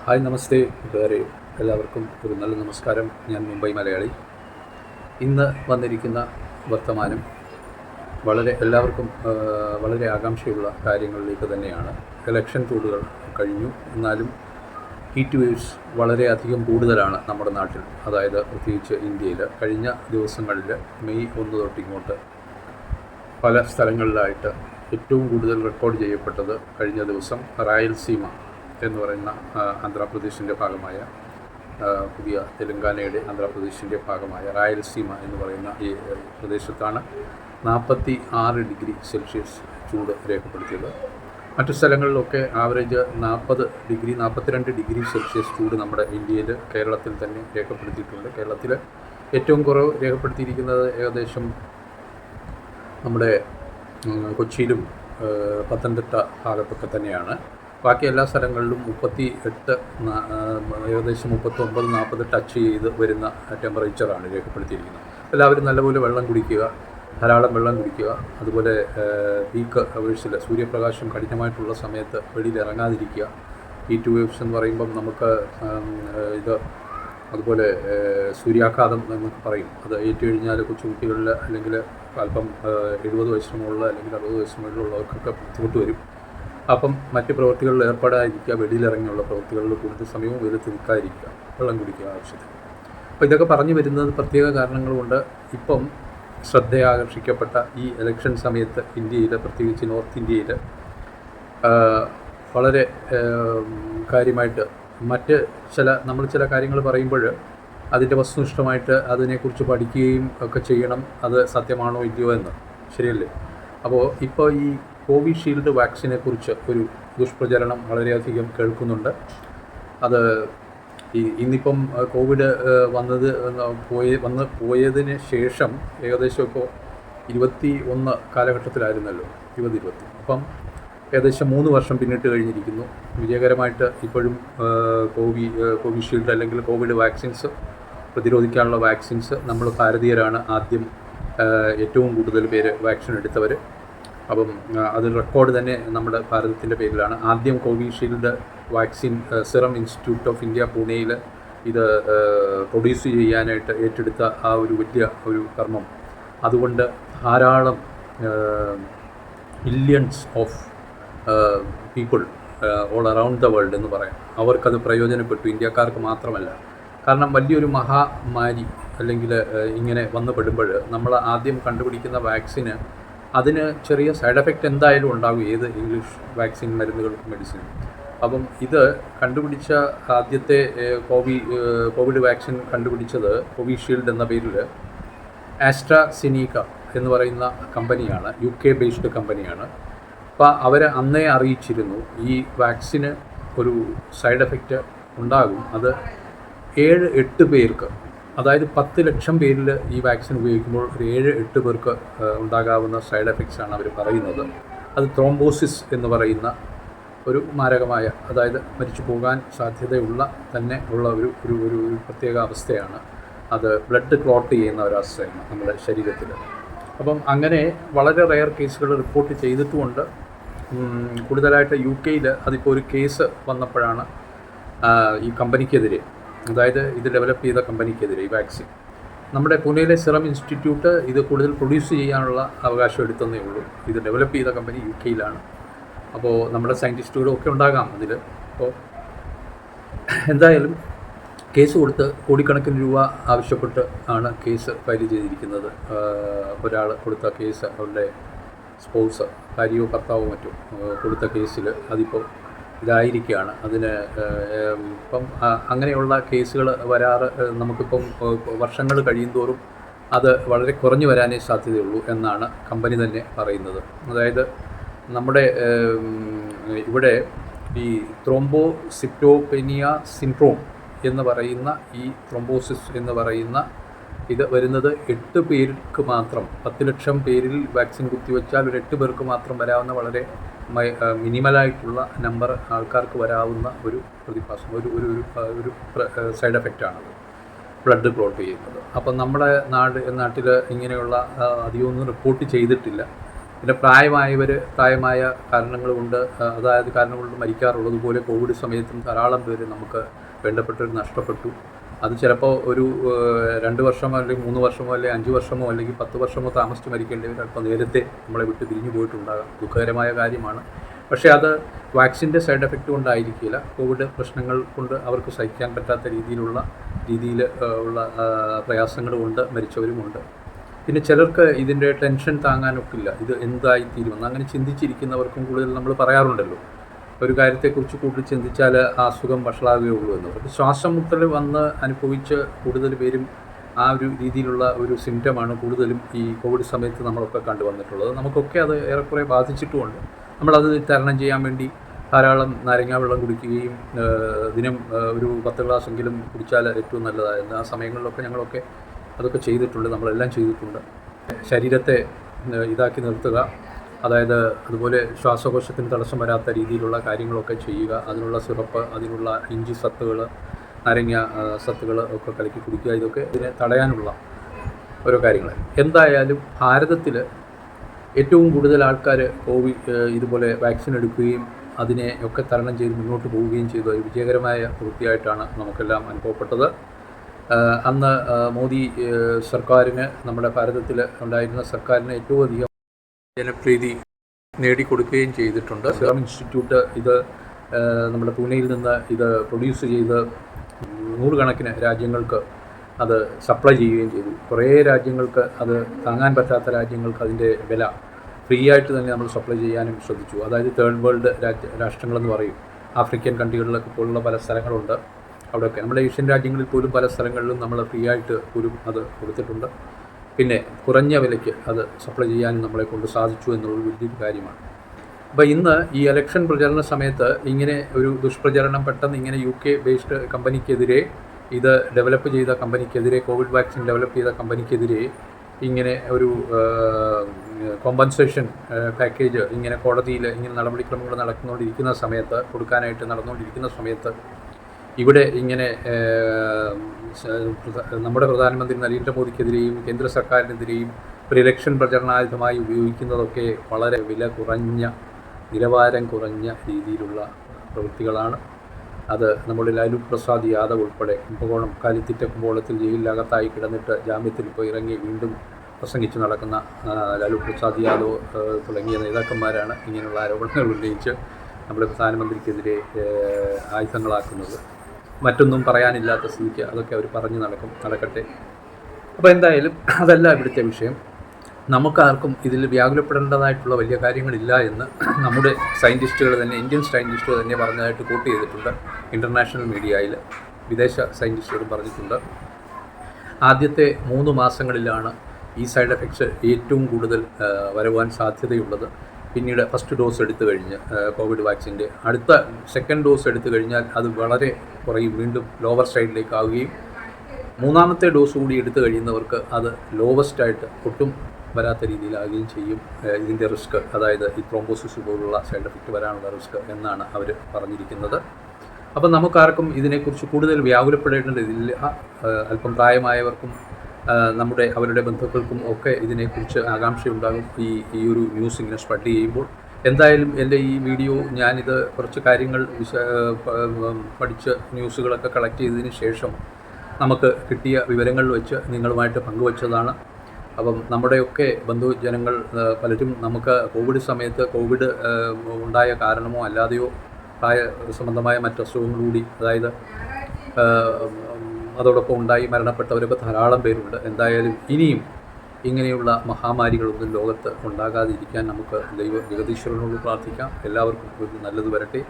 Hi നമസ്തേ കൂട്ടുകാരെ, എല്ലാവർക്കും ഒരു നല്ല നമസ്കാരം. ഞാൻ മുംബൈ മലയാളി. ഇന്ന് വന്നിരിക്കുന്ന വർത്തമാനം എല്ലാവർക്കും വളരെ ആകാംക്ഷയുള്ള കാര്യങ്ങളിലേക്ക് തന്നെയാണ്. ഇലക്ഷൻ ചൂടുകൾ കഴിഞ്ഞു, എന്നാലും ഹീറ്റ് വേവ്സ് വളരെയധികം കൂടുതലാണ് നമ്മുടെ നാട്ടിൽ, അതായത് പ്രത്യേകിച്ച് ഇന്ത്യയിൽ. കഴിഞ്ഞ ദിവസങ്ങളിൽ മെയ് 1 തൊട്ടിങ്ങോട്ട് പല സ്ഥലങ്ങളിലായിട്ട് ഏറ്റവും കൂടുതൽ റെക്കോർഡ് ചെയ്യപ്പെട്ടത് കഴിഞ്ഞ ദിവസം റായൽസീമ എന്ന് പറയുന്ന ആന്ധ്രാപ്രദേശിൻ്റെ ഭാഗമായ, പുതിയ തെലങ്കാനയുടെ ആന്ധ്രാപ്രദേശിൻ്റെ ഭാഗമായ റായൽസീമ എന്ന് പറയുന്ന ഈ പ്രദേശത്താണ് 46 ഡിഗ്രി സെൽഷ്യസ് ചൂട് രേഖപ്പെടുത്തിയത്. മറ്റു സ്ഥലങ്ങളിലൊക്കെ ആവറേജ് 40 ഡിഗ്രി 42 ഡിഗ്രി സെൽഷ്യസ് ചൂട് നമ്മുടെ ഇന്ത്യയിൽ, കേരളത്തിൽ തന്നെ രേഖപ്പെടുത്തിയിട്ടുണ്ട്. കേരളത്തിൽ ഏറ്റവും കുറവ് രേഖപ്പെടുത്തിയിരിക്കുന്നത് ഏകദേശം നമ്മുടെ കൊച്ചിയിലും പത്തനംതിട്ട ഭാഗത്തൊക്കെ തന്നെയാണ്. ബാക്കി എല്ലാ സ്ഥലങ്ങളിലും 38, ഏകദേശം 39-40 ടച്ച് ചെയ്ത് വരുന്ന ടെമ്പറേച്ചറാണ് രേഖപ്പെടുത്തിയിരിക്കുന്നത്. എല്ലാവരും നല്ലപോലെ വെള്ളം കുടിക്കുക, ധാരാളം വെള്ളം കുടിക്കുക. അതുപോലെ പീക്ക് അവേഴ്സിൽ സൂര്യപ്രകാശം കഠിനമായിട്ടുള്ള സമയത്ത് വെളിയിൽ ഇറങ്ങാതിരിക്കുക. ഹീറ്റ് വേവ്സ് എന്ന് പറയുമ്പം നമുക്ക് അതുപോലെ സൂര്യാഘാതം എന്നൊക്കെ പറയും. അത് ഏറ്റുകഴിഞ്ഞാൽ കൊച്ചുകുട്ടികളിൽ അല്ലെങ്കിൽ അല്പം 70 വയസ്സിന് മുകളിൽ അല്ലെങ്കിൽ 60 വയസ്സിന് മുകളിലുള്ളവർക്കൊക്കെ ബുദ്ധിമുട്ട് വരും. അപ്പം മറ്റ് പ്രവൃത്തികളിൽ ഏർപ്പെടാതിരിക്കുക, വെളിയിലിറങ്ങിയുള്ള പ്രവൃത്തികളിൽ കൂടുതൽ സമയവും വെയിലത്ത് നിൽക്കാതിരിക്കുക, വെള്ളം കുടിക്കുക ആവശ്യത്തിന്. അപ്പോൾ ഇതൊക്കെ പറഞ്ഞു വരുന്നത് പ്രത്യേക കാരണങ്ങളുണ്ട്. ഇപ്പം ശ്രദ്ധയാകർഷിക്കപ്പെട്ട ഈ ഇലക്ഷൻ സമയത്ത് ഇന്ത്യയിൽ, പ്രത്യേകിച്ച് നോർത്ത് ഇന്ത്യയിൽ വളരെ കാര്യമായിട്ട് നമ്മൾ ചില കാര്യങ്ങൾ പറയുമ്പോൾ അതിൻ്റെ വസ്തുനിഷ്ഠമായിട്ട് അതിനെക്കുറിച്ച് പഠിക്കുകയും ഒക്കെ ചെയ്യണം. അത് സത്യമാണോ ഇല്ലയോ എന്ന്, ശരിയല്ലേ? അപ്പോൾ ഇപ്പോൾ ഈ കോവിഷീൽഡ് വാക്സിനെ കുറിച്ച് ഒരു ദുഷ്പ്രചരണം വളരെയധികം കേൾക്കുന്നുണ്ട്. അത് ഇന്നിപ്പം കോവിഡ് പോയതിന് ശേഷം ഏകദേശം ഇപ്പോൾ 21 കാലഘട്ടത്തിലായിരുന്നല്ലോ, 2020. അപ്പം ഏകദേശം 3 വർഷം പിന്നിട്ട് കഴിഞ്ഞിരിക്കുന്നു. വിജയകരമായിട്ട് ഇപ്പോഴും കോവിഷീൽഡ് അല്ലെങ്കിൽ കോവിഡ് വാക്സിൻസ്, പ്രതിരോധിക്കാനുള്ള വാക്സിൻസ് നമ്മൾ ഭാരതീയരാണ് ആദ്യം ഏറ്റവും കൂടുതൽ പേര് വാക്സിൻ എടുത്തവർ. അപ്പം അത് റെക്കോർഡ് തന്നെ നമ്മുടെ ഭാരതത്തിൻ്റെ പേരിലാണ്. ആദ്യം Covishield vaccine serum institute of India പൂനെയിൽ ഇത് പ്രൊഡ്യൂസ് ചെയ്യാനായിട്ട് ഏറ്റെടുത്ത ആ ഒരു വലിയ ഒരു കർമ്മം, അതുകൊണ്ട് ധാരാളം millions of people all around the world എന്ന് പറയാം, അവർക്കത് പ്രയോജനപ്പെട്ടു. ഇന്ത്യക്കാർക്ക് മാത്രമല്ല. കാരണം വലിയൊരു മഹാമാരി അല്ലെങ്കിൽ ഇങ്ങനെ വന്നു പെടുമ്പോൾ നമ്മൾ ആദ്യം കണ്ടുപിടിക്കുന്ന വാക്സിന് അതിന് ചെറിയ സൈഡ് എഫക്റ്റ് എന്തായാലും ഉണ്ടാകും, ഏത് ഇംഗ്ലീഷ് വാക്സിൻ മരുന്നുകൾക്കും മെഡിസിനും. അപ്പം ഇത് കണ്ടുപിടിച്ച ആദ്യത്തെ കോവിഡ് വാക്സിൻ കണ്ടുപിടിച്ചത് കോവിഷീൽഡ് എന്ന പേരിൽ ആസ്ട്രാസെനീക എന്ന് പറയുന്ന കമ്പനിയാണ്, UK ബേസ്ഡ് കമ്പനിയാണ്. അപ്പോൾ അവർ അന്നേ അറിയിച്ചിരുന്നു ഈ വാക്സിന് ഒരു സൈഡ് എഫക്റ്റ് ഉണ്ടാകും. അത് 7-8 പേർക്ക്, അതായത് 10 ലക്ഷം പേരിൽ ഈ വാക്സിൻ ഉപയോഗിക്കുമ്പോൾ ഒരു 7-8 പേർക്ക് ഉണ്ടാകാവുന്ന സൈഡ് എഫക്ട്സാണ് അവർ പറയുന്നത്. അത് ത്രോംബോസിസ് എന്ന് പറയുന്ന ഒരു മാരകമായ, അതായത് മരിച്ചു പോകാൻ സാധ്യതയുള്ള തന്നെ ഉള്ള ഒരു പ്രത്യേക അവസ്ഥയാണ്. അത് ബ്ലഡ് ക്ലോട്ട് ചെയ്യുന്ന ഒരവസ്ഥയാണ് നമ്മുടെ ശരീരത്തിൽ. അപ്പം അങ്ങനെ വളരെ റെയർ കേസുകൾ റിപ്പോർട്ട് ചെയ്തിട്ടുമുണ്ട്. കൂടുതലായിട്ട് UK അതിപ്പോൾ ഒരു കേസ് വന്നപ്പോഴാണ് ഈ കമ്പനിക്കെതിരെ, അതായത് ഇത് ഡെവലപ്പ് ചെയ്ത കമ്പനിക്കെതിരെ ഈ വാക്സിൻ. നമ്മുടെ പൂനെയിലെ സിറം ഇൻസ്റ്റിറ്റ്യൂട്ട് ഇത് കൂടുതൽ പ്രൊഡ്യൂസ് ചെയ്യാനുള്ള അവകാശം എടുത്തതേ ഉള്ളൂ. ഇത് ഡെവലപ്പ് ചെയ്ത കമ്പനി UK അപ്പോൾ നമ്മുടെ സയൻറ്റിസ്റ്റുകളും ഒക്കെ ഉണ്ടാകാം അതിൽ. അപ്പോൾ എന്തായാലും കേസ് കൊടുത്ത് കോടിക്കണക്കിന് രൂപ ആവശ്യപ്പെട്ട് ആണ് കേസ് ഫയൽ ചെയ്തിരിക്കുന്നത്. ഒരാൾ കൊടുത്ത കേസ്, അവരുടെ സ്പൗസ്, ഭാര്യയോ ഭർത്താവോ മറ്റോ കൊടുത്ത കേസിൽ അതിപ്പോൾ ഇതായിരിക്കുകയാണ്. അതിന് ഇപ്പം അങ്ങനെയുള്ള കേസുകൾ നമുക്കിപ്പം വർഷങ്ങൾ കഴിയുന്തോറും അത് വളരെ കുറഞ്ഞു വരാനേ സാധ്യതയുള്ളൂ എന്നാണ് കമ്പനി തന്നെ പറയുന്നത്. അതായത് നമ്മുടെ ഇവിടെ ഈ ത്രോംബോസിറ്റോപെനിയ സിൻഡ്രോം എന്ന് പറയുന്ന ഈ ത്രോംബോസിസ് എന്ന് പറയുന്ന ഇത് വരുന്നത് 8 പേർക്ക് മാത്രം, 10 ലക്ഷം പേരിൽ വാക്സിൻ കുത്തിവെച്ചാൽ ഒരു 8 പേർക്ക് മാത്രം വരാവുന്ന വളരെ മിനിമലായിട്ടുള്ള നമ്പർ ആൾക്കാർക്ക് വരാവുന്ന ഒരു പ്രതിഭാസം, ഒരു സൈഡ് എഫക്റ്റാണത്, ബ്ലഡ് ക്ലോട്ട് ചെയ്യുന്നത്. അപ്പം നമ്മുടെ നാട്ടിൽ ഇങ്ങനെയുള്ള അധികമൊന്നും റിപ്പോർട്ട് ചെയ്തിട്ടില്ല. പിന്നെ പ്രായമായ കാരണങ്ങൾ കൊണ്ട് അതായത് കാരണം കൊണ്ട് മരിക്കാറുള്ളതുപോലെ കോവിഡ് സമയത്തും ധാരാളം പേര് നമുക്ക് വേണ്ടപ്പെട്ടവർ നഷ്ടപ്പെട്ടു. അത് ചിലപ്പോൾ ഒരു 2 വർഷമോ അല്ലെങ്കിൽ 3 വർഷമോ അല്ലെങ്കിൽ 5 വർഷമോ അല്ലെങ്കിൽ 10 വർഷമോ താമസിച്ച് മരിക്കേണ്ടവർ അല്പം നേരത്തെ നമ്മളെ വിട്ട് പിരിഞ്ഞു പോയിട്ടുണ്ടാകാം. ദുഃഖകരമായ കാര്യമാണ്. പക്ഷേ അത് വാക്സിൻ്റെ സൈഡ് എഫക്റ്റ് കൊണ്ടായിരിക്കില്ല. കോവിഡ് പ്രശ്നങ്ങൾ കൊണ്ട് അവർക്ക് സഹിക്കാൻ പറ്റാത്ത രീതിയിൽ ഉള്ള പ്രയാസങ്ങൾ കൊണ്ട് മരിച്ചവരുമുണ്ട്. പിന്നെ ചിലർക്ക് ഇതിൻ്റെ ടെൻഷൻ താങ്ങാനൊക്കില്ല, ഇത് എന്തായിത്തീരുമെന്ന് അങ്ങനെ ചിന്തിച്ചിരിക്കുന്നവർക്കും കൂടുതൽ നമ്മൾ പറയാറുണ്ടല്ലോ, ഒരു കാര്യത്തെക്കുറിച്ച് കൂടുതൽ ചിന്തിച്ചാൽ ആ അസുഖം വഷളാകുകയുള്ളൂ എന്ന്. അപ്പോൾ ശ്വാസം മുട്ടൽ വന്ന് അനുഭവിച്ച് കൂടുതൽ പേരും ആ ഒരു രീതിയിലുള്ള ഒരു സിംറ്റമാണ് കൂടുതലും ഈ കോവിഡ് സമയത്ത് നമ്മളൊക്കെ കണ്ടുവന്നിട്ടുള്ളത്. നമുക്കൊക്കെ അത് ഏറെക്കുറെ ബാധിച്ചിട്ടുമുണ്ട്. നമ്മളത് തരണം ചെയ്യാൻ വേണ്ടി ധാരാളം നാരങ്ങാ വെള്ളം കുടിക്കുകയും ദിനം ഒരു 10 ഗ്ലാസ്സെങ്കിലും കുടിച്ചാൽ ഏറ്റവും നല്ലതായിരുന്നു. ആ സമയങ്ങളിലൊക്കെ ഞങ്ങളൊക്കെ അതൊക്കെ ചെയ്തിട്ടുണ്ട്, നമ്മളെല്ലാം ചെയ്തിട്ടുണ്ട്. ശരീരത്തെ ഇതാക്കി നിർത്തുക, അതായത് അതുപോലെ ശ്വാസകോശത്തിന് തടസ്സം വരാത്ത രീതിയിലുള്ള കാര്യങ്ങളൊക്കെ ചെയ്യുക. അതിനുള്ള സിറപ്പ്, അതിനുള്ള ഇഞ്ചി സത്തുകൾ, നാരങ്ങ സത്തുകൾ ഒക്കെ കലക്കി കുടിക്കുക. ഇതൊക്കെ ഇതിനെ തടയാനുള്ള ഓരോ കാര്യങ്ങൾ. എന്തായാലും ഭാരതത്തിൽ ഏറ്റവും കൂടുതൽ ആൾക്കാർ ഇതുപോലെ വാക്സിൻ എടുക്കുകയും അതിനെ ഒക്കെ തരണം ചെയ്ത് മുന്നോട്ട് പോവുകയും ചെയ്ത ഒരു വിജയകരമായ വൃത്തിയായിട്ടാണ് നമുക്കെല്ലാം അനുഭവപ്പെട്ടത്. അന്ന് മോദി സർക്കാരിന്, നമ്മുടെ ഭാരതത്തിൽ ഉണ്ടായിരുന്ന സർക്കാരിന് ഏറ്റവും അധികം ജനപ്രീതി നേടിക്കൊടുക്കുകയും ചെയ്തിട്ടുണ്ട്. സിറം ഇൻസ്റ്റിറ്റ്യൂട്ട് ഇത് നമ്മുടെ പൂനെയിൽ നിന്ന് ഇത് പ്രൊഡ്യൂസ് ചെയ്ത് 100 കണക്കിന് രാജ്യങ്ങൾക്ക് അത് സപ്ലൈ ചെയ്യുകയും ചെയ്തു. കുറേ രാജ്യങ്ങൾക്ക് അത് താങ്ങാൻ പറ്റാത്ത രാജ്യങ്ങൾക്ക് അതിൻ്റെ വില ഫ്രീ ആയിട്ട് തന്നെ നമ്മൾ സപ്ലൈ ചെയ്യാനും ശ്രദ്ധിച്ചു. അതായത് തേർഡ് വേൾഡ് രാഷ്ട്രങ്ങളെന്ന് പറയും. ആഫ്രിക്കൻ കൺട്രികളിലൊക്കെ പോലുള്ള പല സ്ഥലങ്ങളുണ്ട്. അവിടെയൊക്കെ നമ്മുടെ ഏഷ്യൻ രാജ്യങ്ങളിൽ പോലും പല സ്ഥലങ്ങളിലും നമ്മൾ ഫ്രീ ആയിട്ട് പോലും അത് കൊടുത്തിട്ടുണ്ട്. പിന്നെ കുറഞ്ഞ വിലയ്ക്ക് അത് സപ്ലൈ ചെയ്യാനും നമ്മളെ കൊണ്ട് സാധിച്ചു എന്നുള്ളത് വലിയൊരു കാര്യമാണ്. അപ്പോൾ ഇന്ന് ഈ ഇലക്ഷൻ പ്രചരണ സമയത്ത് ഇങ്ങനെ ഒരു ദുഷ്പ്രചരണം പെട്ടെന്ന് ഇങ്ങനെ UK ബേസ്ഡ് കമ്പനിക്കെതിരെ, ഇത് ഡെവലപ്പ് ചെയ്ത കമ്പനിക്കെതിരെ, കോവിഡ് വാക്സിൻ ഡെവലപ്പ് ചെയ്ത കമ്പനിക്കെതിരെ ഇങ്ങനെ ഒരു കോമ്പൻസേഷൻ പാക്കേജ് ഇങ്ങനെ കോടതിയിൽ ഇങ്ങനെ നടപടിക്രമങ്ങൾ നടന്നുകൊണ്ടിരിക്കുന്ന സമയത്ത് ഇവിടെ ഇങ്ങനെ നമ്മുടെ പ്രധാനമന്ത്രി നരേന്ദ്രമോദിക്കെതിരെയും കേന്ദ്ര സർക്കാരിനെതിരെയും ഒരു ഇലക്ഷൻ പ്രചരണായുധമായി ഉപയോഗിക്കുന്നതൊക്കെ വളരെ നിലവാരം കുറഞ്ഞ രീതിയിലുള്ള പ്രവൃത്തികളാണ്. അത് നമ്മുടെ ലാലു പ്രസാദ് യാദവ് ഉൾപ്പെടെ കാലിത്തീറ്റ കുമ്പോളത്തിൽ ജയിലിനകത്തായി കിടന്നിട്ട് ജാമ്യത്തിൽ ഇപ്പോൾ ഇറങ്ങി വീണ്ടും പ്രസംഗിച്ച് നടക്കുന്ന ലാലു പ്രസാദ് യാദവ് തുടങ്ങിയ നേതാക്കന്മാരാണ് ഇങ്ങനെയുള്ള ആരോപണങ്ങൾ ഉന്നയിച്ച് നമ്മുടെ പ്രധാനമന്ത്രിക്കെതിരെ ആയുധങ്ങളാക്കുന്നത്. മറ്റൊന്നും പറയാനില്ലാത്ത സ്ഥിതിക്ക് അതൊക്കെ അവർ പറഞ്ഞു നടക്കട്ടെ. അപ്പോൾ എന്തായാലും അതല്ല ഇവിടുത്തെ വിഷയം. നമുക്കാർക്കും ഇതിൽ വ്യാകുലപ്പെടേണ്ടതായിട്ടുള്ള വലിയ കാര്യങ്ങളില്ല എന്ന് നമ്മുടെ സയൻറ്റിസ്റ്റുകൾ തന്നെ, ഇന്ത്യൻ സയൻറ്റിസ്റ്റുകൾ തന്നെ പറഞ്ഞതായിട്ട് കോട്ട് ചെയ്തിട്ടുണ്ട്. ഇൻ്റർനാഷണൽ മീഡിയയിൽ വിദേശ സയൻറ്റിസ്റ്റുകൾ പറഞ്ഞിട്ടുണ്ട്. ആദ്യത്തെ 3 മാസങ്ങളിലാണ് ഈ സൈഡ് എഫക്ട്സ് ഏറ്റവും കൂടുതൽ വരുവാൻ സാധ്യതയുള്ളത്. പിന്നീട് ഫസ്റ്റ് ഡോസ് എടുത്തു കഴിഞ്ഞ് കോവിഡ് വാക്സിൻ്റെ അടുത്ത സെക്കൻഡ് ഡോസ് എടുത്തു കഴിഞ്ഞാൽ അത് വളരെ കുറയും, വീണ്ടും ലോവർ സൈഡിലേക്ക് ആവുകയും 3ാമത്തെ ഡോസ് കൂടി എടുത്തു കഴിയുന്നവർക്ക് അത് ലോവസ്റ്റായിട്ട് ഒട്ടും വരാത്ത രീതിയിലാകുകയും ചെയ്യും. ഇതിൻ്റെ റിസ്ക്, അതായത് ഈ ത്രോംബോസിസ് പോലുള്ള സൈഡ് എഫക്റ്റ് വരാനുള്ള റിസ്ക് എന്നാണ് അവർ പറഞ്ഞിരിക്കുന്നത്. അപ്പം നമുക്കാർക്കും ഇതിനെക്കുറിച്ച് കൂടുതൽ വ്യാകുലപ്പെടേണ്ടതില്ല. അല്പം പ്രായമായവർക്കും അവരുടെ ബന്ധുക്കൾക്കും ഒക്കെ ഇതിനെക്കുറിച്ച് ആകാംക്ഷയുണ്ടാകും ഈ ഒരു ന്യൂസ് ഇങ്ങനെ സ്പ്രെഡ് ചെയ്യുമ്പോൾ. എന്തായാലും എൻ്റെ ഈ വീഡിയോ ഞാനിത് കുറച്ച് കാര്യങ്ങൾ പഠിച്ച് ന്യൂസുകളൊക്കെ കളക്ട് ചെയ്തതിന് ശേഷം നമുക്ക് കിട്ടിയ വിവരങ്ങൾ വെച്ച് നിങ്ങളുമായിട്ട് പങ്കുവച്ചതാണ്. അപ്പം നമ്മുടെയൊക്കെ ബന്ധുജനങ്ങൾ പലരും നമുക്ക് കോവിഡ് സമയത്ത് കോവിഡ് ഉണ്ടായ കാരണമോ അല്ലാതെയോ പ്രായ സംബന്ധമായ മറ്റസുഖങ്ങളൂടി, അതായത് അതോടൊപ്പം ഉണ്ടായി മരണപ്പെട്ടവരൊക്കെ ധാരാളം പേരുണ്ട്. എന്തായാലും ഇനിയും ഇങ്ങനെയുള്ള മഹാമാരികളൊന്നും ലോകത്ത് ഉണ്ടാകാതിരിക്കാൻ നമുക്ക് ജഗദീശ്വരനോട് പ്രാർത്ഥിക്കാം. എല്ലാവർക്കും ഒരു നല്ലത് വരട്ടെ.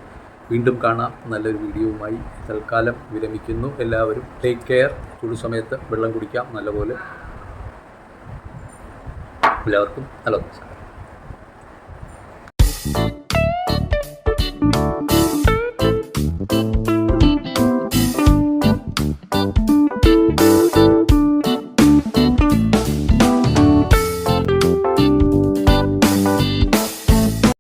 വീണ്ടും കാണാം നല്ലൊരു വീഡിയോവുമായി. തൽക്കാലം വിരമിക്കുന്നു. എല്ലാവരും ടേക്ക് കെയർ. ചൂട് സമയത്ത് വെള്ളം കുടിക്കാം നല്ലപോലെ. എല്ലാവർക്കും ഹലോ.